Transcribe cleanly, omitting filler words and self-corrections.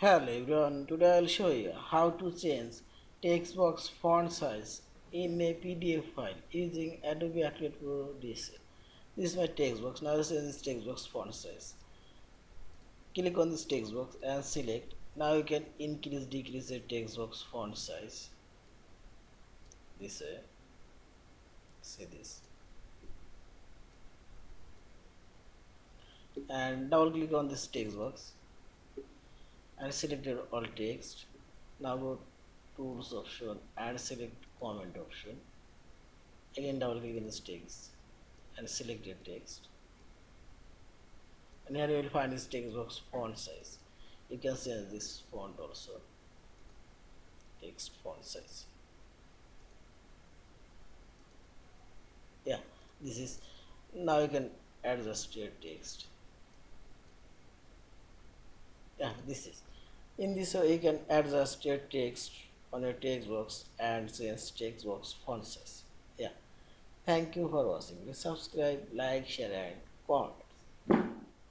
Hello everyone, today I'll show you how to change text box font size in a PDF file using Adobe Acrobat Pro DC. This is my text box. Now this is this text box font size. Click on this text box and select. Now you can decrease the text box font size. This way. See this. And double click on this text box and select your all text. Now go tools option and select comment option. Again double click on this text and select your text. And here you will find this text box font size. You can change this font also. Text font size. Yeah, this is now you can adjust your text. Yeah, this is in this way you can adjust your text on your text box and change text box font size. Yeah, thank you for watching. Please subscribe, like, share and comment.